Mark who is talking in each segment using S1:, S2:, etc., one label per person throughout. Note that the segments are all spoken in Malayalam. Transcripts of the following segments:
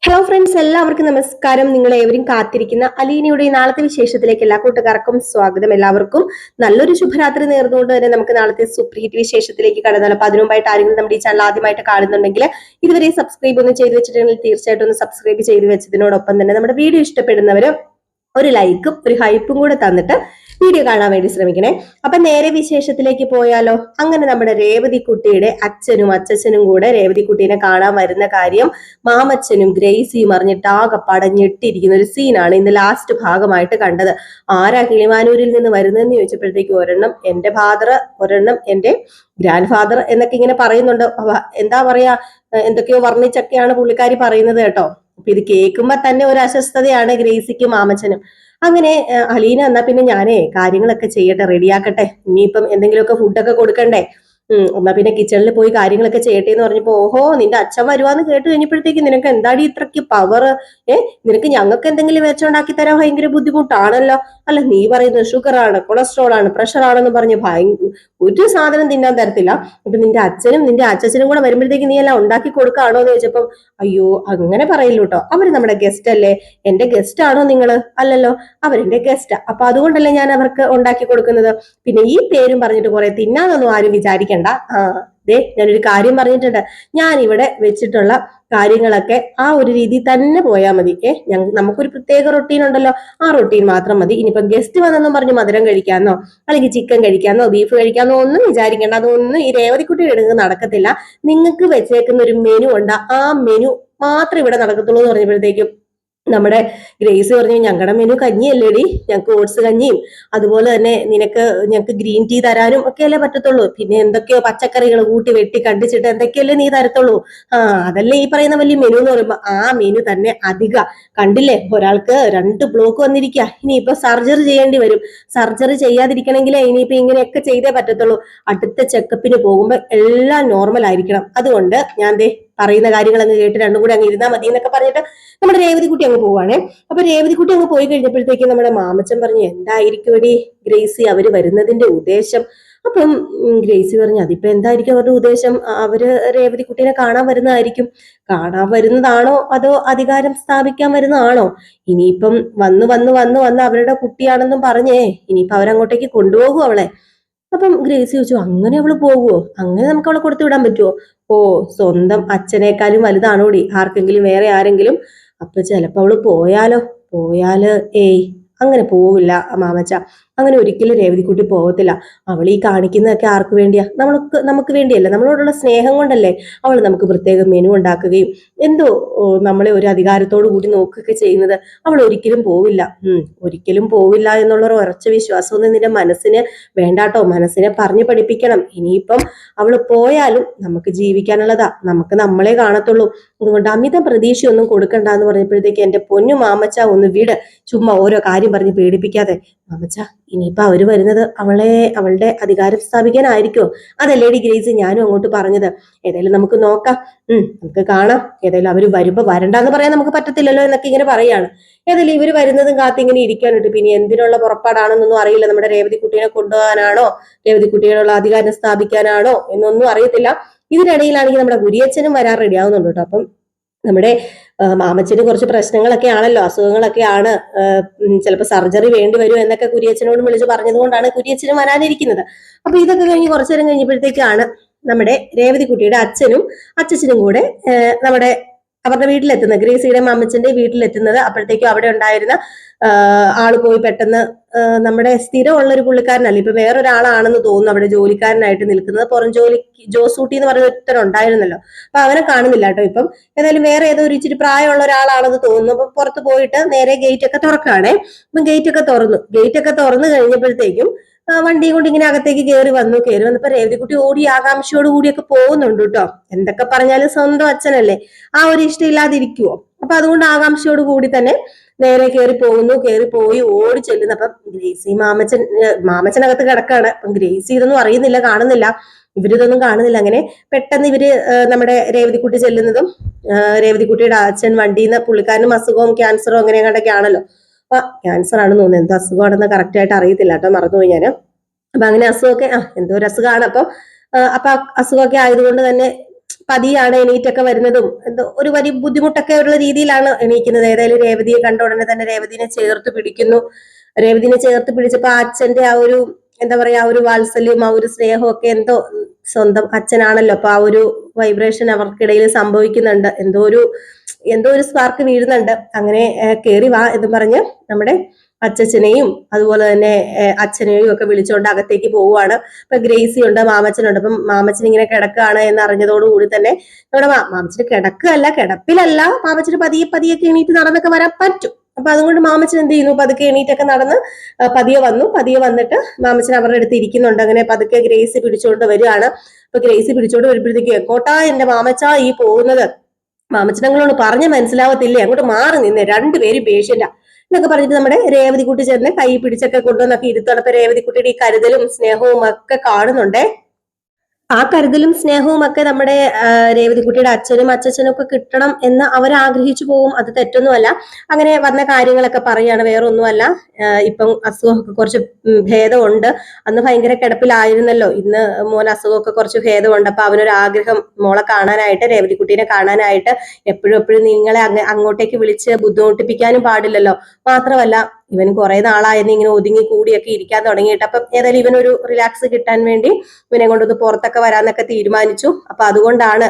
S1: ഹലോ ഫ്രണ്ട്സ്, എല്ലാവർക്കും നമസ്കാരം. നിങ്ങൾ ഏവരും കാത്തിരിക്കുന്ന അലീനയുടെ നാളത്തെ വിശേഷത്തിലേക്ക് എല്ലാ കൂട്ടുകാർക്കും സ്വാഗതം. എല്ലാവർക്കും നല്ലൊരു ശുഭരാത്രി നേർന്നുകൊണ്ട് തന്നെ നമുക്ക് നാളത്തെ സൂപ്പർ ഹിറ്റ് വിശേഷത്തിലേക്ക് കടന്നാൽ. അപ്പൊ അതിനുമുമ്പായിട്ട് ആരെങ്കിലും നമ്മുടെ ഈ ചാനൽ ആദ്യമായിട്ട് കാണുന്നുണ്ടെങ്കിൽ ഇതുവരെ സബ്സ്ക്രൈബ് ഒന്നും ചെയ്ത് വെച്ചിട്ടുണ്ടെങ്കിൽ തീർച്ചയായിട്ടും ഒന്ന് സബ്സ്ക്രൈബ് ചെയ്ത് വെച്ചതിനോടൊപ്പം തന്നെ നമ്മുടെ വീഡിയോ ഇഷ്ടപ്പെടുന്നവര് ഒരു ലൈക്കും ഒരു ഹൈപ്പും കൂടെ തന്നിട്ട് വീഡിയോ കാണാൻ വേണ്ടി ശ്രമിക്കണേ. അപ്പൊ നേരെ വിശേഷത്തിലേക്ക് പോയാലോ. അങ്ങനെ നമ്മുടെ രേവതി കുട്ടിയുടെ അച്ഛനും അച്ഛനും കൂടെ രേവതി കുട്ടീനെ കാണാൻ വരുന്ന കാര്യം മാമച്ചനും ഗ്രേസിയും അറിഞ്ഞിട്ട് ആകെ പടഞ്ഞിട്ടിരിക്കുന്ന ഒരു സീനാണ് ഇന്ന് ലാസ്റ്റ് ഭാഗമായിട്ട് കണ്ടത്. ആരാ കിളിമാനൂരിൽ നിന്ന് വരുന്നതെന്ന് ചോദിച്ചപ്പോഴത്തേക്ക് ഒരെണ്ണം എന്റെ ഫാദർ, ഒരെണ്ണം എന്റെ ഗ്രാൻഡ് ഫാദർ എന്നൊക്കെ ഇങ്ങനെ പറയുന്നുണ്ട്. എന്താ പറയാ, എന്തൊക്കെയോ വർണ്ണിച്ചൊക്കെയാണ് പുള്ളിക്കാരി പറയുന്നത് കേട്ടോ. അപ്പൊ ഇത് കേൾക്കുമ്പോ തന്നെ ഒരു അസ്വസ്ഥതയാണ് ഗ്രേസിക്കും മാമച്ചനും. അങ്ങനെ അലീന എന്നാ പിന്നെ ഞാനേ കാര്യങ്ങളൊക്കെ ചെയ്യട്ടെ, റെഡിയാക്കട്ടെ, ഇനിയിപ്പം എന്തെങ്കിലുമൊക്കെ ഫുഡൊക്കെ കൊടുക്കണ്ടേ, എന്നാ പിന്നെ കിച്ചണിൽ പോയി കാര്യങ്ങളൊക്കെ ചെയ്യട്ടെ എന്ന് പറഞ്ഞപ്പോ, ഓഹോ നിന്റെ അച്ഛൻ വരുവാന്ന് കേട്ട് കഴിഞ്ഞപ്പോഴത്തേക്ക് നിനക്ക് എന്താടി ഇത്രയ്ക്ക് പവർ? നിനക്ക് ഞങ്ങൾക്ക് എന്തെങ്കിലും വെച്ചുണ്ടാക്കി തരാൻ ഭയങ്കര ബുദ്ധിമുട്ടാണല്ലോ. അല്ല, നീ പറയുന്നത് ഷുഗർ ആണ്, കൊളസ്ട്രോൾ ആണ്, പ്രഷർ ആണെന്ന് പറഞ്ഞ് ഒരു സാധനം തിന്നാൻ തരത്തില്ല. ഇപ്പൊ നിന്റെ അച്ഛനും നിന്റെ അച്ഛനും കൂടെ വരുമ്പോഴത്തേക്ക് നീ എല്ലാം ഉണ്ടാക്കി കൊടുക്കാണോ എന്ന് ചോദിച്ചപ്പം, അയ്യോ അങ്ങനെ പറയല്ലോ കേട്ടോ, അവര് നമ്മുടെ ഗസ്റ്റ് അല്ലേ. എന്റെ ഗസ്റ്റ് ആണോ നിങ്ങള്? അല്ലല്ലോ, അവരെന്റെ ഗസ്റ്റാ. അപ്പൊ അതുകൊണ്ടല്ലേ ഞാൻ അവർക്ക് ഉണ്ടാക്കി കൊടുക്കുന്നത്. പിന്നെ ഈ പേരും പറഞ്ഞിട്ട് കുറെ തിന്നാന്നൊന്നും ആരും വിചാരിക്കണ്ട. ഞാനൊരു കാര്യം പറഞ്ഞിട്ടുണ്ട്, ഞാൻ ഇവിടെ വെച്ചിട്ടുള്ള കാര്യങ്ങളൊക്കെ ആ ഒരു രീതി തന്നെ പോയാൽ മതി. നമുക്കൊരു പ്രത്യേക റൊട്ടീൻ ഉണ്ടല്ലോ, ആ റൊട്ടീൻ മാത്രം മതി. ഇനിയിപ്പം ഗസ്റ്റ് വന്നെന്നും പറഞ്ഞ് മധുരം കഴിക്കാന്നോ അല്ലെങ്കിൽ ചിക്കൻ കഴിക്കാന്നോ ബീഫ് കഴിക്കാന്നോ ഒന്നും വിചാരിക്കേണ്ട. അതൊന്നും ഈ രേവതിക്കുട്ടിയുടെ അടുത്ത് നടക്കത്തില്ല. നിങ്ങൾക്ക് വെച്ചേക്കുന്ന ഒരു മെനു ഉണ്ട്, ആ മെനു മാത്രം ഇവിടെ നടക്കത്തുള്ളൂ എന്ന് പറഞ്ഞപ്പോഴത്തേക്കും നമ്മുടെ ഗ്രേസ് പറഞ്ഞു, ഞങ്ങളുടെ മെനു കഞ്ഞിയല്ലേടി, ഞങ്ങൾക്ക് ഓട്സ് കഞ്ഞിയും അതുപോലെ തന്നെ ഞങ്ങൾക്ക് ഗ്രീൻ ടീ തരാനും ഒക്കെ അല്ലേ പറ്റത്തുള്ളൂ. പിന്നെ എന്തൊക്കെയോ പച്ചക്കറികൾ കൂട്ടി വെട്ടി കണ്ടിച്ചിട്ട് എന്തൊക്കെയല്ലേ നീ തരത്തുള്ളൂ. അതല്ലേ ഈ പറയുന്ന വലിയ മെനു എന്ന് പറയുമ്പോ ആ മെനു തന്നെ അധിക. കണ്ടില്ലേ, ഒരാൾക്ക് 2 ബ്ലോക്ക് വന്നിരിക്കുക, ഇനിയിപ്പോ സർജറി ചെയ്യേണ്ടി വരും. സർജറി ചെയ്യാതിരിക്കണമെങ്കിലേ ഇനിയിപ്പോ ഇങ്ങനെയൊക്കെ ചെയ്തേ പറ്റത്തുള്ളൂ. അടുത്ത ചെക്കപ്പിന് പോകുമ്പോൾ എല്ലാം നോർമൽ ആയിരിക്കണം. അതുകൊണ്ട് ഞാൻ പറയുന്ന കാര്യങ്ങൾ അങ്ങ് കേട്ട് രണ്ടും കൂടി അങ്ങ് ഇരുന്നാൽ മതി എന്നൊക്കെ പറഞ്ഞിട്ട് നമ്മുടെ രേവതിക്കുട്ടി അങ്ങ് പോവാണേ. അപ്പൊ രേവതിക്കുട്ടി അങ്ങ് പോയി കഴിഞ്ഞപ്പോഴത്തേക്ക് നമ്മുടെ മാമച്ചൻ പറഞ്ഞു, എന്തായിരിക്കും എടി ഗ്രേസി അവര് വരുന്നതിന്റെ ഉദ്ദേശം? അപ്പം ഗ്രേസി പറഞ്ഞു, അതിപ്പോ എന്തായിരിക്കും അവരുടെ ഉദ്ദേശം? അവര് രേവതിക്കുട്ടീനെ കാണാൻ വരുന്നതാണോ അതോ അധികാരം സ്ഥാപിക്കാൻ വരുന്നതാണോ? ഇനിയിപ്പം വന്ന് വന്ന് വന്ന് വന്ന് അവരുടെ കുട്ടിയാണെന്നും പറഞ്ഞേ ഇനിയിപ്പൊ അവരങ്ങോട്ടേക്ക് കൊണ്ടുപോകും അവളെ. അപ്പം ഗ്രേസി ചോദിച്ചു, അങ്ങനെ അവള് പോകുവോ? അങ്ങനെ നമുക്ക് അവളെ കൊടുത്തു വിടാൻ പറ്റുമോ? ഓ, സ്വന്തം അച്ഛനേക്കാളും വലുതാണോടി ആർക്കെങ്കിലും, വേറെ ആരെങ്കിലും? അപ്പൊ ചിലപ്പോ അവള് പോയാല് അങ്ങനെ പോവില്ല മാമച്ച. അങ്ങനെ ഒരിക്കലും രേവതിക്കുട്ടി പോകത്തില്ല. അവൾ ഈ കാണിക്കുന്നതൊക്കെ ആർക്ക് വേണ്ടിയാ? നമുക്ക് വേണ്ടിയല്ല, നമ്മളോടുള്ള സ്നേഹം കൊണ്ടല്ലേ അവൾ നമുക്ക് പ്രത്യേകം മെനു ഉണ്ടാക്കുകയും എന്തോ നമ്മളെ ഒരു അധികാരത്തോടു കൂടി നോക്കുകയൊക്കെ ചെയ്യുന്നത്. അവൾ ഒരിക്കലും പോവില്ല. ഒരിക്കലും പോവില്ല എന്നുള്ള ഒരു ഉറച്ച വിശ്വാസമൊന്നും നിന്റെ മനസ്സിന് വേണ്ടാട്ടോ. മനസ്സിനെ പറഞ്ഞു പഠിപ്പിക്കണം. ഇനിയിപ്പം അവള് പോയാലും നമുക്ക് ജീവിക്കാനുള്ളതാ, നമുക്ക് നമ്മളെ കാണത്തുള്ളൂ. അതുകൊണ്ട് അമിത പ്രതീക്ഷയൊന്നും കൊടുക്കണ്ട എന്ന് പറഞ്ഞപ്പോഴത്തേക്ക്, എന്റെ പൊന്നു മാമച്ച ഒന്ന് വിട്, ചുമ്മാ ഓരോ കാര്യം പറഞ്ഞ് പേടിപ്പിക്കാതെ. മാമച്ച, ഇനിയിപ്പൊ അവര് വരുന്നത് അവളുടെ അധികാരം സ്ഥാപിക്കാനായിരിക്കോ? അതല്ലേടി ഗ്രേസ് ഞാനും അങ്ങോട്ട് പറഞ്ഞത്. ഏതായാലും നമുക്ക് നോക്കാം, നമുക്ക് കാണാം. ഏതായാലും അവര് വരുമ്പോ വരണ്ടെന്ന് പറയാൻ നമുക്ക് പറ്റത്തില്ലല്ലോ എന്നൊക്കെ ഇങ്ങനെ പറയാണ്. ഏതായാലും ഇവര് വരുന്നതും കാത്തിങ്ങനെ ഇരിക്കാനിട്ട് പിന്നെ എന്തിനുള്ള പുറപ്പാടാണെന്നൊന്നും അറിയില്ല. നമ്മുടെ രേവതിക്കുട്ടീനെ കൊണ്ടുപോകാനാണോ, രേവതിക്കുട്ടിയോടുള്ള അധികാരം സ്ഥാപിക്കാനാണോ എന്നൊന്നും അറിയത്തില്ല. ഇതിനിടയിലാണെങ്കിൽ നമ്മുടെ ഗുരിയച്ഛനും വരാൻ റെഡി ആവുന്നുണ്ട് കേട്ടോ. അപ്പം നമ്മുടെ മാമച്ചന് കുറച്ച് പ്രശ്നങ്ങളൊക്കെ ആണല്ലോ, അസുഖങ്ങളൊക്കെയാണ്, ചിലപ്പോൾ സർജറി വേണ്ടി വരും എന്നൊക്കെ കുര്യച്ചനോട് വിളിച്ച് പറഞ്ഞതുകൊണ്ടാണ് കുര്യച്ചനും വരാനിരിക്കുന്നത്. അപ്പൊ ഇതൊക്കെ കഴിഞ്ഞ് കുറച്ചു നേരം കഴിഞ്ഞപ്പോഴത്തേക്കാണ് നമ്മുടെ രേവതിക്കുട്ടിയുടെ അച്ഛനും കൂടെ നമ്മുടെ അവരുടെ വീട്ടിലെത്തുന്നത്, ഗ്രേസിയുടെ മാമച്ചന്റെ വീട്ടിലെത്തുന്നത്. അപ്പോഴത്തേക്കും അവിടെ ഉണ്ടായിരുന്ന ആള് പോയി പെട്ടെന്ന് നമ്മുടെ സ്ഥിരമുള്ള ഒരു പുള്ളിക്കാരനല്ല, ഇപ്പൊ വേറൊരാളാണെന്ന് തോന്നുന്നു അവിടെ ജോലിക്കാരനായിട്ട് നിൽക്കുന്നത്. പുറം ജോസൂട്ടി എന്ന് പറയുന്ന ഒരുത്തരം ഉണ്ടായിരുന്നല്ലോ, അപ്പൊ അവനെ കാണുന്നില്ല കേട്ടോ ഇപ്പം. ഏതായാലും വേറെ ഏതോ ഒരു ഇച്ചിരി പ്രായമുള്ള ഒരാളാണെന്ന് തോന്നുന്നു. അപ്പൊ പുറത്ത് പോയിട്ട് നേരെ ഗേറ്റ് ഒക്കെ തുറക്കുകയാണേ. അപ്പം ഗേറ്റ് ഒക്കെ തുറന്നു കഴിഞ്ഞപ്പോഴത്തേക്കും വണ്ടിയും കൊണ്ട് ഇങ്ങനെ അകത്തേക്ക് കയറി വന്നപ്പോ രേവതിക്കുട്ടി ഓടി ആകാംക്ഷയോട് കൂടിയൊക്കെ പോകുന്നുണ്ട് കേട്ടോ. എന്തൊക്കെ പറഞ്ഞാലും സ്വന്തം അച്ഛനല്ലേ, ആ ഒരു ഇഷ്ടം ഇല്ലാതിരിക്കുവോ? അപ്പൊ അതുകൊണ്ട് ആകാംക്ഷയോട് കൂടി തന്നെ നേരെ കയറി പോയി ഓടി ചെല്ലുന്നു. അപ്പം ഗ്രേസി മാമച്ചനകത്ത് കിടക്കാണ്. അപ്പം ഗ്രേസി ഇതൊന്നും അറിയുന്നില്ല, കാണുന്നില്ല, ഇവരിതൊന്നും കാണുന്നില്ല. അങ്ങനെ പെട്ടെന്ന് ഇവര് നമ്മുടെ രേവതിക്കുട്ടി ചെല്ലുന്നതും, രേവതിക്കുട്ടിയുടെ അച്ഛൻ വണ്ടിയിൽ നിന്ന്, പുള്ളിക്കാരനും അസുഖവും ക്യാൻസറും അങ്ങനെ കണ്ടൊക്കെ ആണല്ലോ. അപ്പൊ ക്യാൻസർ ആണെന്ന് തോന്നുന്നു, എന്ത് അസുഖമാണെന്ന് കറക്റ്റ് ആയിട്ട് അറിയത്തില്ല കേട്ടോ, മറന്നുപോയി ഞാൻ. അപ്പൊ അങ്ങനെ അസുഖമൊക്കെ എന്തോ ഒരു അസുഖമാണ്. അപ്പൊ അസുഖമൊക്കെ ആയതുകൊണ്ട് തന്നെ പതിയാണ് എണീറ്റൊക്കെ വരുന്നതും എന്തോ ഒരു വലിയ ബുദ്ധിമുട്ടൊക്കെ ഉള്ള രീതിയിലാണ് എണീക്കുന്നത്. ഏതായാലും രേവതിയെ കണ്ട ഉടനെ തന്നെ രേവതിനെ ചേർത്ത് പിടിക്കുന്നു. രേവതിനെ ചേർത്ത് പിടിച്ചപ്പോ അച്ഛന്റെ ആ ഒരു എന്താ പറയാ ആ ഒരു വാത്സല്യം ആ ഒരു സ്നേഹവും ഒക്കെ എന്തോ സ്വന്തം അച്ഛനാണല്ലോ അപ്പൊ ആ ഒരു വൈബ്രേഷൻ അവർക്കിടയിൽ സംഭവിക്കുന്നുണ്ട്. എന്തോ ഒരു സ്പാർക്ക് വീഴുന്നുണ്ട്. അങ്ങനെ കേറി വാ എന്ന് പറഞ്ഞ് നമ്മുടെ അച്ഛനെയും അതുപോലെ തന്നെ അച്ഛനെയും ഒക്കെ വിളിച്ചുകൊണ്ട് അകത്തേക്ക് പോവുകയാണ്. ഇപ്പൊ ഗ്രേസി ഉണ്ട്, മാമച്ചനുണ്ട്. അപ്പം മാമച്ചൻ ഇങ്ങനെ കിടക്കുകയാണ് എന്ന് അറിഞ്ഞതോടുകൂടി തന്നെ നമ്മുടെ മാമച്ചന് കിടക്കുകയല്ല, കിടപ്പിലല്ല, മാമച്ചന് പതിയെ പതിയൊക്കെ എണീറ്റ് നടന്നൊക്കെ വരാൻ പറ്റും. അപ്പൊ അതുകൊണ്ട് മാമച്ചൻ എന്ത് ചെയ്യുന്നു, പതുക്കെ എണീറ്റൊക്കെ നടന്ന് പതിയെ വന്നിട്ട് മാമച്ചൻ അവരുടെ അടുത്ത് ഇരിക്കുന്നുണ്ട്. അങ്ങനെ പതുക്കെ ഗ്രേസി പിടിച്ചുകൊണ്ട് വരികയാണ്. അപ്പൊ ഗ്രേസി പിടിച്ചോണ്ട് വരുമ്പോഴത്തേക്ക് എക്കോട്ടാ എന്റെ മാമച്ച ഈ പോകുന്നത്, മാമച്ചനങ്ങളോട് പറഞ്ഞ് മനസ്സിലാവത്തില്ലേ, അങ്ങോട്ട് മാറി നിന്നെ, രണ്ടുപേരും പേഷ്യന്റാ എന്നൊക്കെ പറഞ്ഞിട്ട് നമ്മുടെ രേവതിക്കുട്ടി ചേർന്ന് കൈ പിടിച്ചൊക്കെ കൊണ്ടുവന്നൊക്കെ ഇരുത്തണപ്പോ രേവതിക്കുട്ടിയുടെ ഈ കരുതലും സ്നേഹവും ഒക്കെ കാണുന്നുണ്ടേ. ആ കരുതലും സ്നേഹവും ഒക്കെ നമ്മുടെ രേവതിക്കുട്ടിയുടെ അച്ഛനും അച്ഛനും ഒക്കെ കിട്ടണം എന്ന് അവർ ആഗ്രഹിച്ചു പോകും. അത് തെറ്റൊന്നുമല്ല. അങ്ങനെ വന്ന കാര്യങ്ങളൊക്കെ പറയാണ്, വേറൊന്നുമല്ല. ഇപ്പം അസുഖമൊക്കെ കുറച്ച് ഭേദമുണ്ട്. അന്ന് ഭയങ്കര കിടപ്പിലായിരുന്നല്ലോ, ഇന്ന് മോൻ അസുഖമൊക്കെ കുറച്ച് ഭേദമുണ്ട്. അപ്പൊ അവനൊരു ആഗ്രഹം മോളെ കാണാനായിട്ട്, രേവതിക്കുട്ടീനെ കാണാനായിട്ട്. എപ്പോഴും നിങ്ങളെ അങ്ങോട്ടേക്ക് വിളിച്ച് ബുദ്ധിമുട്ടിപ്പിക്കാനും പാടില്ലല്ലോ. മാത്രമല്ല ഇവൻ കുറെ നാളായിരുന്നു ഇങ്ങനെ ഒതുങ്ങി കൂടിയൊക്കെ ഇരിക്കാൻ തുടങ്ങിയിട്ട്. അപ്പം ഏതായാലും ഇവനൊരു റിലാക്സ് കിട്ടാൻ വേണ്ടി ഇവനെ കൊണ്ടൊന്ന് പുറത്തൊക്കെ വരാന്നൊക്കെ തീരുമാനിച്ചു. അപ്പൊ അതുകൊണ്ടാണ്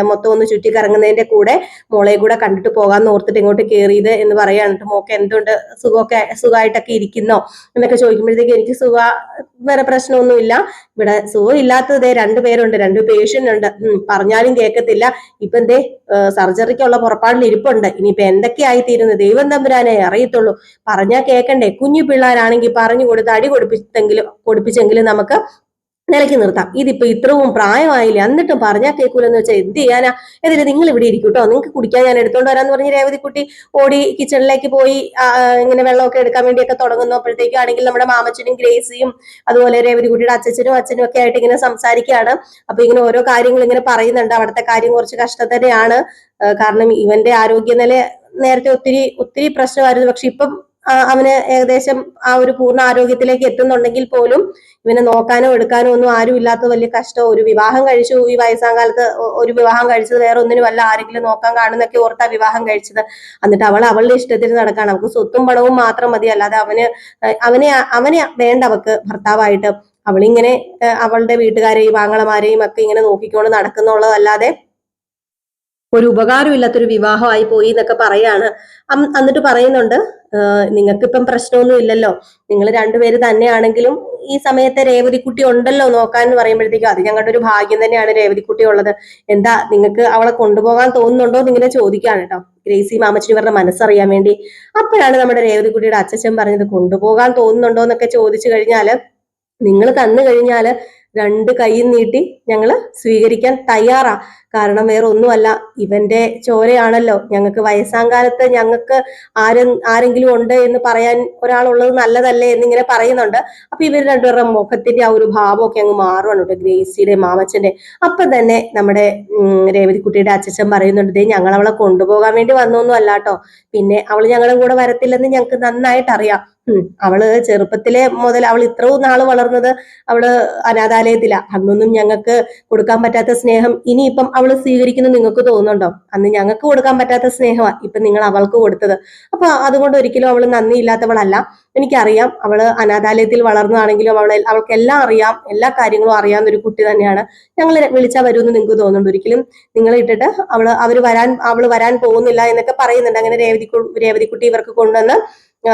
S1: മൊത്തം ഒന്ന് ചുറ്റിക്കറങ്ങുന്നതിന്റെ കൂടെ മോളെ കൂടെ കണ്ടിട്ട് പോകാന്ന് ഓർത്തിട്ട് ഇങ്ങോട്ട് കയറിയത് എന്ന് പറയാണ്. മോക്ക് എന്തുണ്ട്, സുഖമായിട്ടൊക്കെ ഇരിക്കുന്നോ എന്നൊക്കെ ചോദിക്കുമ്പോഴത്തേക്ക് എനിക്ക് വേറെ പ്രശ്നമൊന്നുമില്ല, ഇവിടെ സുഖം ഇല്ലാത്തത് രണ്ടുപേരുണ്ട്, 2 പേഷ്യന്റ് ഉണ്ട്, പറഞ്ഞാലും കേൾക്കത്തില്ല. ഇപ്പൊ എന്തേ സർജറിക്കുള്ള പുറപ്പാടിൽ ഇരിപ്പുണ്ട്. ഇനിയിപ്പൊ എന്തൊക്കെയായി തീരുന്നു ദൈവം തമ്പുരാനെ അറിയത്തുള്ളൂ. പറഞ്ഞാൽ കേൾക്കണ്ടേ. കുഞ്ഞു പിള്ളേരാണെങ്കിൽ പറഞ്ഞു കൊടുത്ത് അടി കൊടുപ്പിച്ചെങ്കിലും നമുക്ക് നിലയ്ക്ക് നിർത്താം. ഇതിപ്പോ ഇത്രയും പ്രായമായില്ലേ, എന്നിട്ടും പറഞ്ഞാൽ കേൾക്കൂലെന്ന് വെച്ചാൽ എന്ത് ചെയ്യാനാ. എന്നിട്ട് നിങ്ങൾ ഇവിടെ ഇരിക്കൂട്ടോ, നിങ്ങൾക്ക് കുടിക്കാൻ ഞാൻ എടുത്തോണ്ട് വരാന്ന് പറഞ്ഞ് രേവതിക്കുട്ടി ഓടി കിച്ചണിലേക്ക് പോയി ഇങ്ങനെ വെള്ളമൊക്കെ എടുക്കാൻ വേണ്ടിയൊക്കെ തുടങ്ങുന്നു. അപ്പോഴത്തേക്കും ആണെങ്കിൽ നമ്മുടെ മാമച്ചനും ഗ്രേസിയും അതുപോലെ രേവതിക്കുട്ടിയുടെ അച്ഛനും ഒക്കെ ആയിട്ട് ഇങ്ങനെ സംസാരിക്കുകയാണ്. അപ്പൊ ഇങ്ങനെ ഓരോ കാര്യങ്ങൾ ഇങ്ങനെ പറയുന്നുണ്ട്. അവിടുത്തെ കാര്യം കുറച്ച് കഷ്ടം തന്നെയാണ്. കാരണം ഇവന്റെ ആരോഗ്യനില നേരത്തെ ഒത്തിരി പ്രശ്നമായിരുന്നു. പക്ഷെ ഇപ്പം അവന് ഏകദേശം ആ ഒരു പൂർണ്ണ ആരോഗ്യത്തിലേക്ക് എത്തുന്നുണ്ടെങ്കിൽ പോലും ഇവനെ നോക്കാനോ എടുക്കാനോ ഒന്നും ആരും ഇല്ലാത്ത വലിയ കഷ്ടം. ഒരു വിവാഹം കഴിച്ചു ഈ വയസ്സാം കാലത്ത്, ഒരു വിവാഹം കഴിച്ചത് വേറെ ഒന്നിനുമല്ല, ആരെങ്കിലും നോക്കാൻ കാണുന്നൊക്കെ ഓർത്താ വിവാഹം കഴിച്ചത്. എന്നിട്ട് അവളുടെ ഇഷ്ടത്തിന് നടക്കാണ്. അവൾക്ക് സ്വത്തും പണവും മാത്രം മതി, അല്ലാതെ അവനെ വേണ്ട അവക്ക് ഭർത്താവായിട്ട്. അവളിങ്ങനെ അവളുടെ വീട്ടുകാരെയും ആങ്ങളമാരെയും ഒക്കെ ഇങ്ങനെ നോക്കിക്കൊണ്ട് നടക്കുന്നുള്ളതല്ലാതെ ഒരു ഉപകാരമില്ലാത്തൊരു വിവാഹമായി പോയി എന്നൊക്കെ പറയാണ്. എന്നിട്ട് പറയുന്നുണ്ട്, നിങ്ങൾക്കിപ്പം പ്രശ്നമൊന്നും ഇല്ലല്ലോ, നിങ്ങൾ രണ്ടുപേര് തന്നെയാണെങ്കിലും ഈ സമയത്തെ രേവതിക്കുട്ടി ഉണ്ടല്ലോ നോക്കാൻ എന്ന് പറയുമ്പോഴത്തേക്കും അത് ഞങ്ങളുടെ ഒരു ഭാഗ്യം തന്നെയാണ് രേവതിക്കുട്ടി ഉള്ളത്. എന്താ നിങ്ങൾക്ക് അവളെ കൊണ്ടുപോകാൻ തോന്നുന്നുണ്ടോ എന്ന് ഇങ്ങനെ ചോദിക്കാണ് കേട്ടോ, ഗ്രേസി മാമച്ചി ഇവരുടെ മനസ്സറിയാൻ വേണ്ടി. അപ്പോഴാണ് നമ്മുടെ രേവതിക്കുട്ടിയുടെ അച്ഛൻ പറഞ്ഞത്, കൊണ്ടുപോകാൻ തോന്നുന്നുണ്ടോ എന്നൊക്കെ ചോദിച്ചു കഴിഞ്ഞാല് നിങ്ങൾ തന്നു കഴിഞ്ഞാല് 2 കൈയും നീട്ടി ഞങ്ങള് സ്വീകരിക്കാൻ തയ്യാറാ. കാരണം വേറെ ഒന്നുമല്ല, ഇവന്റെ ചോരയാണല്ലോ. ഞങ്ങൾക്ക് വയസ്സാം കാലത്ത് ഞങ്ങൾക്ക് ആരെങ്കിലും ഉണ്ട് എന്ന് പറയാൻ ഒരാളുള്ളത് നല്ലതല്ലേ എന്നിങ്ങനെ പറയുന്നുണ്ട്. അപ്പൊ ഇവർ രണ്ടുപേരുടെ മുഖത്തിന്റെ ആ ഒരു ഭാവമൊക്കെ അങ്ങ് മാറുകയാണ് കേട്ടോ, ഗ്രേസിയുടെ മാമച്ചന്റെ. അപ്പൊ തന്നെ നമ്മുടെ രേവതിക്കുട്ടിയുടെ അച്ഛൻ പറയുന്നുണ്ട്, ഞങ്ങൾ അവളെ കൊണ്ടുപോകാൻ വേണ്ടി വന്നൊന്നും അല്ല കേട്ടോ, പിന്നെ അവള് ഞങ്ങളുടെ കൂടെ വരത്തില്ലെന്ന് ഞങ്ങൾക്ക് നന്നായിട്ട് അറിയാം. അവള് ചെറുപ്പത്തിലെ മുതൽ അവൾ ഇത്രയും നാള് വളർന്നത് അവള് അനാഥാലയത്തിലാ. അന്നൊന്നും ഞങ്ങൾക്ക് കൊടുക്കാൻ പറ്റാത്ത സ്നേഹം ഇനിയിപ്പം അവള് സ്വീകരിക്കുന്നു നിങ്ങൾക്ക് തോന്നുന്നുണ്ടോ? അന്ന് ഞങ്ങൾക്ക് കൊടുക്കാൻ പറ്റാത്ത സ്നേഹമാണ് ഇപ്പൊ നിങ്ങൾ അവൾക്ക് കൊടുത്തത്. അപ്പൊ അതുകൊണ്ട് ഒരിക്കലും അവള് നന്ദിയില്ലാത്തവളല്ല. എനിക്കറിയാം, അവള് അനാഥാലയത്തിൽ വളർന്നതാണെങ്കിലും അവൾക്ക് എല്ലാം അറിയാം, എല്ലാ കാര്യങ്ങളും അറിയാവുന്ന ഒരു കുട്ടി തന്നെയാണ്. ഞങ്ങൾ വിളിച്ചാൽ വരുമെന്ന് നിങ്ങൾക്ക് തോന്നുന്നുണ്ട്? ഒരിക്കലും നിങ്ങളെ ഇട്ടിട്ട് അവള് വരാൻ പോകുന്നില്ല എന്നൊക്കെ പറയുന്നുണ്ട്. അങ്ങനെ രേവതിക്കുട്ടി ഇവർക്ക് കൊണ്ടുവന്ന്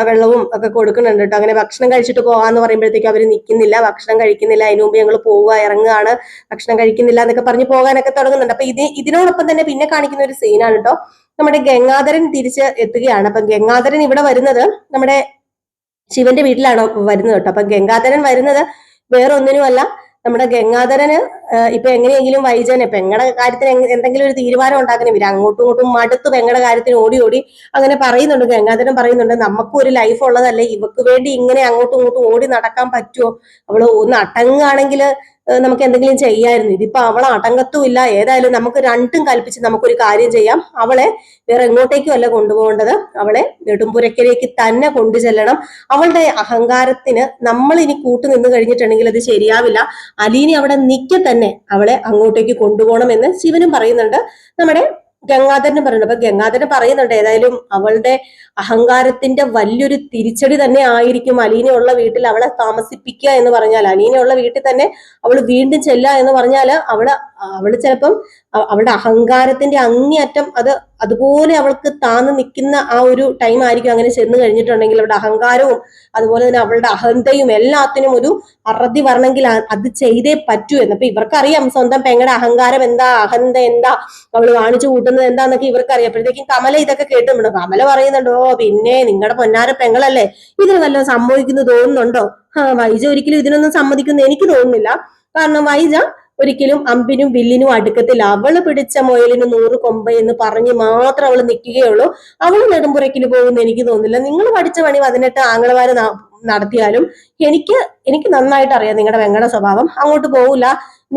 S1: വെള്ളവും ഒക്കെ കൊടുക്കുന്നുണ്ട് കേട്ടോ. അങ്ങനെ ഭക്ഷണം കഴിച്ചിട്ട് പോകാന്ന് പറയുമ്പോഴത്തേക്കും അവര് നിൽക്കുന്നില്ല, ഭക്ഷണം കഴിക്കുന്നില്ല. അതിനു മുമ്പ് ഞങ്ങൾ ഇറങ്ങുകയാണ്, ഭക്ഷണം കഴിക്കുന്നില്ല എന്നൊക്കെ പറഞ്ഞ് പോകാനൊക്കെ തുടങ്ങുന്നുണ്ട്. അപ്പൊ ഇതിനോടൊപ്പം തന്നെ പിന്നെ കാണിക്കുന്ന ഒരു സീനാണ് കേട്ടോ, നമ്മുടെ ഗംഗാധരൻ തിരിച്ച് എത്തുകയാണ്. അപ്പൊ ഗംഗാധരൻ ഇവിടെ വരുന്നത് നമ്മുടെ ശിവന്റെ വീട്ടിലാണ് വരുന്നത് കേട്ടോ. അപ്പൊ ഗംഗാധരൻ വരുന്നത് വേറെ ഒന്നിനുമല്ല, നമ്മുടെ ഗംഗാധരന് ഇപ്പൊ എങ്ങനെയെങ്കിലും വൈജനെ പെങ്ങടെ കാര്യത്തിന് എന്തെങ്കിലും ഒരു തീരുമാനം ഉണ്ടാക്കണം. ഇവര് അങ്ങോട്ടും ഇങ്ങോട്ടും മടുത്ത് പെങ്ങടെ കാര്യത്തിന് ഓടി അങ്ങനെ പറയുന്നുണ്ട്. ഗംഗാധരൻ പറയുന്നുണ്ട്, നമുക്കും ഒരു ലൈഫ് ഉള്ളതല്ലേ, ഇവക്ക് വേണ്ടി ഇങ്ങനെ അങ്ങോട്ടും ഇങ്ങോട്ടും ഓടി നടക്കാൻ പറ്റുമോ? അവള് ഒന്ന് അടങ്ങുകയാണെങ്കിൽ നമുക്ക് എന്തെങ്കിലും ചെയ്യായിരുന്നു. ഇതിപ്പോ അവളെ അടങ്ങത്തുമില്ല. ഏതായാലും നമുക്ക് രണ്ടും കൽപ്പിച്ച് നമുക്കൊരു കാര്യം ചെയ്യാം, അവളെ വേറെ എങ്ങോട്ടേക്കും അല്ല കൊണ്ടുപോകേണ്ടത്, അവളെ നെടുമ്പുരക്കലേക്ക് തന്നെ കൊണ്ടു ചെല്ലണം. അവളുടെ അഹങ്കാരത്തിന് നമ്മൾ ഇനി കൂട്ടു നിന്ന് കഴിഞ്ഞിട്ടുണ്ടെങ്കിൽ അത് ശരിയാവില്ല. അലീനി അവിടെ നിൽക്കെ തന്നെ തന്നെ അവളെ അങ്ങോട്ടേക്ക് കൊണ്ടുപോകണം എന്ന് ശിവനും പറയുന്നുണ്ട്, നമ്മുടെ ഗംഗാധരനും പറയുന്നുണ്ട്. അപ്പൊ ഗംഗാധരൻ പറയുന്നുണ്ട് ഏതായാലും അവളുടെ അഹങ്കാരത്തിന്റെ വലിയൊരു തിരിച്ചടി തന്നെ ആയിരിക്കും അലീനയുള്ള വീട്ടിൽ അവളെ താമസിപ്പിക്കുക എന്ന് പറഞ്ഞാൽ, അലീനയുള്ള വീട്ടിൽ തന്നെ അവൾ വീണ്ടും ചെല്ലുക എന്ന് പറഞ്ഞാൽ അവള് ചിലപ്പം അവളുടെ അഹങ്കാരത്തിന്റെ അങ്ങേയറ്റം അതുപോലെ അവൾക്ക് താന്ന് നിൽക്കുന്ന ആ ഒരു ടൈം ആയിരിക്കും. അങ്ങനെ ചെന്ന് കഴിഞ്ഞിട്ടുണ്ടെങ്കിൽ അവളുടെ അഹങ്കാരവും അതുപോലെ തന്നെ അവളുടെ അഹന്തയും എല്ലാത്തിനും ഒരു അറുതി വരണമെങ്കിൽ അത് ചെയ്തേ പറ്റൂ എന്ന്. അപ്പൊ ഇവർക്കറിയാം സ്വന്തം പെങ്ങളുടെ അഹങ്കാരം എന്താ, അഹന്ത എന്താ, അവള് കാണിച്ചു കൂട്ടുന്നത് എന്താന്നൊക്കെ ഇവർക്കറിയാം. അപ്പോഴത്തേക്കും കമല ഇതൊക്കെ കേട്ടുണ്ടോ, കമല പറയുന്നുണ്ടോ പിന്നെ നിങ്ങളുടെ പൊന്നാര പെങ്ങളല്ലേ, ഇതിന് വല്ലതും സംഭവിക്കുന്നു തോന്നുന്നുണ്ടോ? വൈജ ഒരിക്കലും ഇതിനൊന്നും സമ്മതിക്കുന്നു എനിക്ക് തോന്നുന്നില്ല. കാരണം വൈജ ഒരിക്കലും അമ്പിനും വില്ലിനും അടുക്കത്തില്ല. അവള് പിടിച്ച മുയലിന് 100 കൊമ്പ് എന്ന് പറഞ്ഞ് മാത്രം അവള് നിൽക്കുകയുള്ളൂ. അവള് നെടുമ്പുറയ്ക്കിൽ പോകുന്ന എനിക്ക് തോന്നുന്നില്ല. നിങ്ങൾ പഠിച്ച പണി 18 ആംഗളമാര് നടത്തിയാലും എനിക്ക് നന്നായിട്ട് അറിയാം നിങ്ങളുടെ വെങ്ങടെ സ്വഭാവം. അങ്ങോട്ട് പോകില്ല.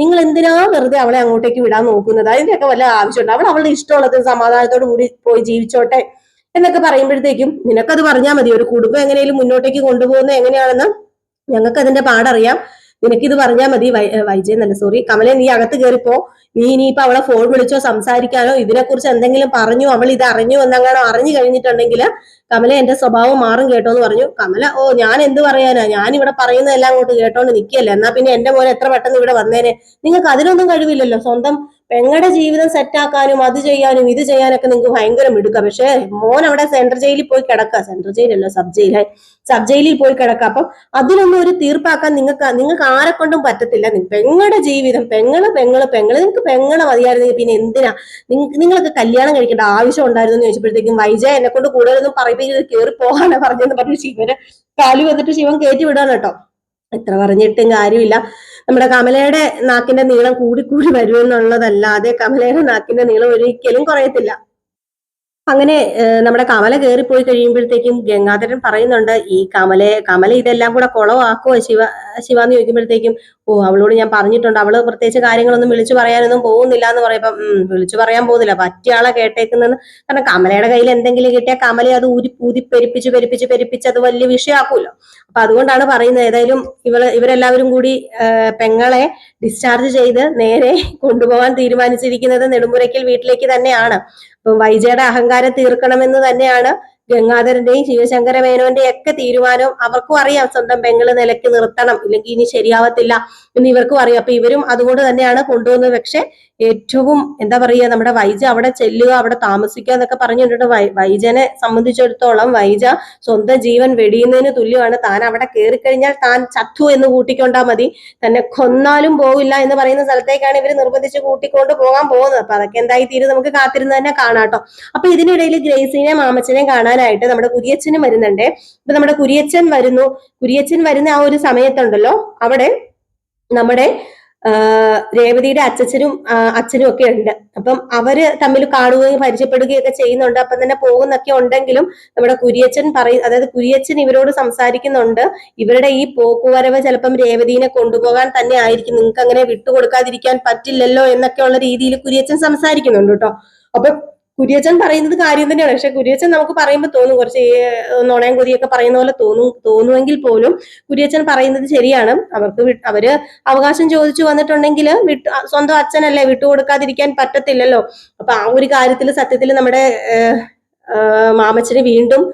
S1: നിങ്ങൾ എന്തിനാ വെറുതെ അവളെ അങ്ങോട്ടേക്ക് വിടാൻ നോക്കുന്നത്? അതിന്റെയൊക്കെ വല്ല ആവശ്യമുണ്ട്? അവളുടെ ഇഷ്ടമുള്ളത് സമാധാനത്തോട് കൂടി പോയി ജീവിച്ചോട്ടെ എന്നൊക്കെ പറയുമ്പോഴത്തേക്കും നിനക്കത് പറഞ്ഞാൽ മതി. ഒരു കുടുംബം എങ്ങനെയും മുന്നോട്ടേക്ക് കൊണ്ടുപോകുന്നത് എങ്ങനെയാണെന്ന് ഞങ്ങൾക്ക് അതിന്റെ പാടറിയാം. നിനക്കിത് പറഞ്ഞാൽ മതി. വൈജയെന്നല്ല, സോറി കമലെ, നീ അകത്ത് കയറിപ്പോ. നീ ഇനിയിപ്പോ അവളെ ഫോൺ വിളിച്ചോ സംസാരിക്കാനോ ഇതിനെക്കുറിച്ച് എന്തെങ്കിലും പറഞ്ഞു, അവൾ ഇത് അറിഞ്ഞു എന്നങ്ങാണോ അറിഞ്ഞു കഴിഞ്ഞിട്ടുണ്ടെങ്കിൽ കമല എന്റെ സ്വഭാവം മാറും കേട്ടോ എന്ന് പറഞ്ഞു. കമല ഞാൻ എന്ത് പറയാനാ, ഞാൻ ഇവിടെ പറയുന്നതെല്ലാം അങ്ങോട്ട് കേട്ടോണ്ട് നിൽക്കുകയല്ലേ, എന്നാ പിന്നെ എന്റെ മോനെ എത്ര പെട്ടെന്ന് ഇവിടെ വന്നേനെ. നിങ്ങൾക്ക് അതിനൊന്നും കഴിവില്ലല്ലോ. സ്വന്തം പെങ്ങളുടെ ജീവിതം സെറ്റാക്കാനും അത് ചെയ്യാനും ഇത് ചെയ്യാനൊക്കെ നിങ്ങൾക്ക് ഭയങ്കര മിടുക്ക. പക്ഷെ മോൻ അവിടെ സെൻട്രൽ ജയിലിൽ പോയി കിടക്കുക, സെൻട്രൽ ജയിലല്ലോ സബ് ജയിലിൽ പോയി കിടക്കുക. അപ്പം അതിനൊന്നും ഒരു തീർപ്പാക്കാൻ നിങ്ങൾക്ക് ആരെ കൊണ്ടും പറ്റത്തില്ല. പെങ്ങളുടെ ജീവിതം നിങ്ങൾക്ക് പെങ്ങളെ മതിയായിരുന്നെങ്കിൽ പിന്നെ എന്തിനാ നിങ്ങൾക്ക് കല്യാണം കഴിക്കേണ്ട ആവശ്യം ഉണ്ടായിരുന്നു എന്ന് ചോദിച്ചപ്പോഴത്തേക്കും വൈജ എന്നെ കൊണ്ട് കൂടുതലൊന്നും പറയിപ്പിക്കുന്നത് കയറി പോകാനാ പറഞ്ഞെന്ന് പറഞ്ഞു ശിവന് കാലു വന്നിട്ട് ശിവൻ കയറ്റി വിടാൻ കേട്ടോ. എത്ര പറഞ്ഞിട്ടും കാര്യമില്ല. നമ്മുടെ കമലയുടെ നാക്കിന്റെ നീളം കൂടി വരുമെന്നുള്ളതല്ലാതെ കമലയുടെ നാക്കിന്റെ നീളം ഒരിക്കലും കുറയത്തില്ല. അങ്ങനെ നമ്മുടെ കമല കയറിപ്പോയി കഴിയുമ്പോഴത്തേക്കും ഗംഗാധരൻ പറയുന്നുണ്ട്, ഈ കമല ഇതെല്ലാം കൂടെ കുളമാക്കുവോ ശിവാന്ന് ചോദിക്കുമ്പോഴത്തേക്കും അവളോട് ഞാൻ പറഞ്ഞിട്ടുണ്ട്, അവള് പ്രത്യേകിച്ച് കാര്യങ്ങളൊന്നും വിളിച്ചു പറയാനൊന്നും പോകുന്നില്ല എന്ന് പറയുമ്പം വിളിച്ചു പറയാൻ പോകുന്നില്ല, പറ്റിയ ആളെ കേട്ടേക്കുന്നെന്ന്. കാരണം കമലയുടെ കയ്യിൽ എന്തെങ്കിലും കിട്ടിയാൽ കമലയെ അത് ഊതി പെരിപ്പിച്ച് അത് വലിയ വിഷയമാക്കുമല്ലോ. അപ്പൊ അതുകൊണ്ടാണ് പറയുന്നത്. ഏതായാലും ഇവരെല്ലാവരും കൂടി പെങ്ങളെ ഡിസ്ചാർജ് ചെയ്ത് നേരെ കൊണ്ടുപോകാൻ തീരുമാനിച്ചിരിക്കുന്നത് നെടുമ്പുരയ്ക്കൽ വീട്ടിലേക്ക് തന്നെയാണ്. അപ്പം വൈജയുടെ അഹങ്കാരം തീർക്കണമെന്ന് തന്നെയാണ് ഗംഗാധരന്റെയും ശിവശങ്കര മേനോന്റെ ഒക്കെ തീരുമാനം. അവർക്കും അറിയാം സ്വന്തം പെങ്ങള് നിലയ്ക്ക് നിർത്തണം, ഇല്ലെങ്കിൽ ഇനി ശരിയാവത്തില്ല എന്ന് ഇവർക്കും അറിയാം. അപ്പൊ ഇവരും അതുകൊണ്ട് തന്നെയാണ് കൊണ്ടുവന്നത്. പക്ഷെ ഏറ്റവും എന്താ പറയുക, നമ്മുടെ വൈജ അവിടെ ചെല്ലുക, അവിടെ താമസിക്കുക എന്നൊക്കെ പറഞ്ഞിട്ടുണ്ട്. വൈജനെ സംബന്ധിച്ചിടത്തോളം വൈജ സ്വന്തം ജീവൻ വെടിയുന്നതിന് തുല്യമാണ്. താൻ അവിടെ കയറിക്കഴിഞ്ഞാൽ താൻ ചത്തു എന്ന് കൂട്ടിക്കൊണ്ടാ മതി, തന്നെ കൊന്നാലും പോവില്ല എന്ന് പറയുന്ന സ്ഥലത്തേക്കാണ് ഇവർ നിർബന്ധിച്ച് കൂട്ടിക്കൊണ്ട് പോകാൻ പോകുന്നത്. അപ്പൊ അതൊക്കെ എന്തായി തീരും നമുക്ക് കാത്തിരുന്ന് തന്നെ കാണാട്ടോ. അപ്പൊ ഇതിനിടയിൽ ഗ്രേസിനെയും മാമച്ചനെയും കാണാനായിട്ട് നമ്മുടെ കുരിയച്ചനും വരുന്നുണ്ട്. ഇപ്പൊ നമ്മുടെ കുരിയച്ചൻ വരുന്ന ആ ഒരു സമയത്തുണ്ടല്ലോ, അവിടെ നമ്മുടെ രേവതിയുടെ അച്ഛനും ഒക്കെ ഉണ്ട്. അപ്പം അവര് തമ്മിൽ കാണുകയും പരിചയപ്പെടുകയും ഒക്കെ ചെയ്യുന്നുണ്ട്. അപ്പം തന്നെ പോകുന്നൊക്കെ ഉണ്ടെങ്കിലും നമ്മുടെ കുരിയച്ചൻ ഇവരോട് സംസാരിക്കുന്നുണ്ട്. ഇവരുടെ ഈ പോക്കുവരവ് ചിലപ്പം രേവതിനെ കൊണ്ടുപോകാൻ തന്നെ ആയിരിക്കും, നിങ്ങൾക്ക് അങ്ങനെ വിട്ടുകൊടുക്കാതിരിക്കാൻ പറ്റില്ലല്ലോ എന്നൊക്കെ ഉള്ള രീതിയിൽ കുരിയച്ചൻ സംസാരിക്കുന്നുണ്ട് കേട്ടോ. അപ്പൊ കുര്യച്ചൻ പറയുന്നത് കാര്യം തന്നെയാണ്. പക്ഷെ കുര്യച്ചൻ നമുക്ക് പറയുമ്പോൾ തോന്നും കുറച്ച് നുണയും കൊതിയൊക്കെ പറയുന്ന പോലെ തോന്നുമെങ്കിൽ പോലും കുര്യച്ചൻ പറയുന്നത് ശരിയാണ്. അവര് അവകാശം ചോദിച്ചു വന്നിട്ടുണ്ടെങ്കിൽ സ്വന്തം അച്ഛനല്ലേ, വിട്ടുകൊടുക്കാതിരിക്കാൻ പറ്റത്തില്ലല്ലോ. അപ്പൊ ആ ഒരു കാര്യത്തിൽ സത്യത്തിൽ നമ്മുടെ മാമച്ചന് വീണ്ടും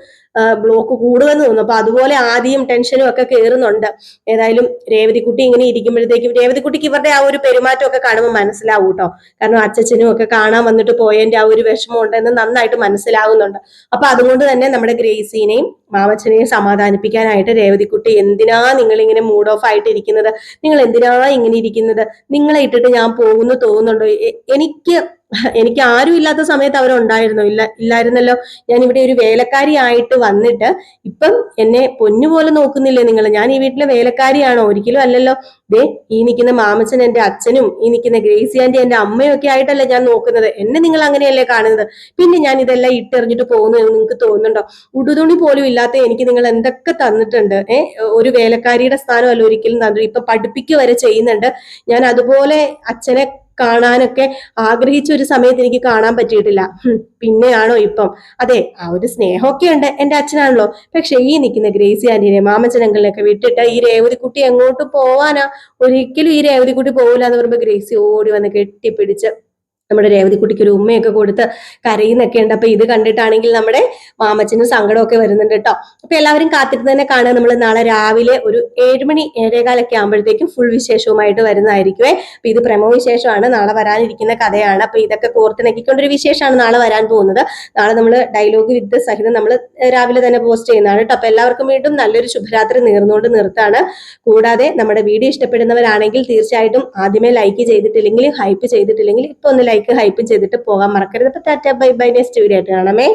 S1: ബ്ലോക്ക് കൂടുമെന്ന് തോന്നുന്നു. അപ്പൊ അതുപോലെ ആദ്യം ടെൻഷനും ഒക്കെ കയറുന്നുണ്ട്. ഏതായാലും രേവതിക്കുട്ടി ഇങ്ങനെ ഇരിക്കുമ്പോഴത്തേക്കും രേവതിക്കുട്ടിക്ക് ഇവരുടെ ആ ഒരു പെരുമാറ്റം ഒക്കെ കാണുമ്പോൾ മനസ്സിലാവും കേട്ടോ. കാരണം അച്ഛനും ഒക്കെ കാണാൻ വന്നിട്ട് പോയതിന്റെ ആ ഒരു വിഷമം ഉണ്ടെന്ന് നന്നായിട്ട് മനസ്സിലാവുന്നുണ്ട്. അപ്പൊ അതുകൊണ്ട് തന്നെ നമ്മുടെ ഗ്രേസിനെയും മാമച്ചനെയും സമാധാനിപ്പിക്കാനായിട്ട് രേവതിക്കുട്ടി, എന്തിനാ നിങ്ങൾ ഇങ്ങനെ മൂഡ് ഓഫ് ആയിട്ട് ഇരിക്കുന്നത്, നിങ്ങൾ എന്തിനാ ഇങ്ങനെ ഇരിക്കുന്നത്, നിങ്ങളെ ഇട്ടിട്ട് ഞാൻ പോകുന്നു തോന്നുന്നുണ്ടോ, എനിക്ക് ആരും ഇല്ലാത്ത സമയത്ത് അവരുണ്ടായിരുന്നോ? ഇല്ലായിരുന്നല്ലോ. ഞാൻ ഇവിടെ ഒരു വേലക്കാരി ആയിട്ട് വന്നിട്ട് ഇപ്പം എന്നെ പൊന്നുപോലെ നോക്കുന്നില്ലേ നിങ്ങൾ? ഞാൻ ഈ വീട്ടിലെ വേലക്കാരിയാണോ? ഒരിക്കലും അല്ലല്ലോ. ദേ ഈ നിൽക്കുന്ന മാമച്ചൻ എന്റെ അച്ഛനും ഈ നിൽക്കുന്ന ഗ്രേസി ആന്റി എന്റെ അമ്മയും ഒക്കെ ആയിട്ടല്ലേ ഞാൻ നോക്കുന്നത്. എന്നെ നിങ്ങൾ അങ്ങനെയല്ലേ കാണുന്നത്? പിന്നെ ഞാൻ ഇതെല്ലാം ഇട്ടെറിഞ്ഞിട്ട് പോകുന്നു എന്ന് നിങ്ങൾക്ക് തോന്നുന്നുണ്ടോ? ഉടുതുണി പോലും ഇല്ലാത്ത എനിക്ക് നിങ്ങൾ എന്തൊക്കെ തന്നിട്ടുണ്ട്. ഒരു വേലക്കാരിയുടെ സ്ഥാനമല്ല ഒരിക്കലും തന്നിട്ട്, ഇപ്പൊ പഠിപ്പിക്കുക വരെ ചെയ്യുന്നുണ്ട്. ഞാൻ അതുപോലെ അച്ഛനെ കാണാനൊക്കെ ആഗ്രഹിച്ച ഒരു സമയത്ത് എനിക്ക് കാണാൻ പറ്റിയിട്ടില്ല. പിന്നെയാണോ ഇപ്പം? അതെ, ആ ഒരു സ്നേഹമൊക്കെ ഉണ്ട്, എന്റെ അച്ഛനാണല്ലോ. പക്ഷെ ഈ നിൽക്കുന്ന ഗ്രേസി ആന്റീനെ മാമച്ചനങ്ങളിലൊക്കെ വിട്ടിട്ട് ഈ രേവതിക്കുട്ടി എങ്ങോട്ട് പോവാനാ? ഒരിക്കലും ഈ രേവതിക്കുട്ടി പോകില്ല എന്ന് പറയുമ്പോ ഗ്രേസി ഓടി വന്ന് കെട്ടിപ്പിടിച്ച് നമ്മുടെ രേവതിക്കുട്ടിക്ക് ഒരു ഉമ്മയൊക്കെ കൊടുത്ത് കരയുന്നൊക്കെ ഉണ്ട്. അപ്പൊ ഇത് കണ്ടിട്ടാണെങ്കിൽ നമ്മുടെ മാമച്ചനും സങ്കടമൊക്കെ വരുന്നുണ്ട് കേട്ടോ. അപ്പൊ എല്ലാവരും കാത്തിരുന്ന് തന്നെ കാണുക. നമ്മൾ നാളെ രാവിലെ ഒരു 7 മണി 7:15 ആകുമ്പോഴത്തേക്കും ഫുൾ വിശേഷവുമായിട്ട് വരുന്നതായിരിക്കുമേ. അപ്പൊ ഇത് പ്രമോ വിശേഷമാണ്, നാളെ വരാനിരിക്കുന്ന കഥയാണ്. അപ്പൊ ഇതൊക്കെ കോർത്തിണക്കിക്കൊണ്ടൊരു വിശേഷമാണ് നാളെ വരാൻ പോകുന്നത്. നാളെ നമ്മൾ ഡയലോഗ് വിത്ത് സഹിതം നമ്മൾ രാവിലെ തന്നെ പോസ്റ്റ് ചെയ്യുന്നതാണ് കേട്ടോ. അപ്പൊ എല്ലാവർക്കും വീണ്ടും നല്ലൊരു ശുഭരാത്രി നേർന്നുകൊണ്ട് നിർത്താണ്. കൂടാതെ നമ്മുടെ വീഡിയോ ഇഷ്ടപ്പെടുന്നവരാണെങ്കിൽ തീർച്ചയായിട്ടും ആദ്യമേ ലൈക്ക് ചെയ്തിട്ടില്ലെങ്കിൽ, ഹൈപ്പ് ചെയ്തിട്ടില്ലെങ്കിൽ ഇപ്പൊ ഒന്ന് ലൈക്ക് ഹൈപ്പ് ചെയ്തിട്ട് പോകാൻ മറക്കരുത്. അപ്പൊ Tata bye bye, next video ആയിട്ട് കാണാമേ.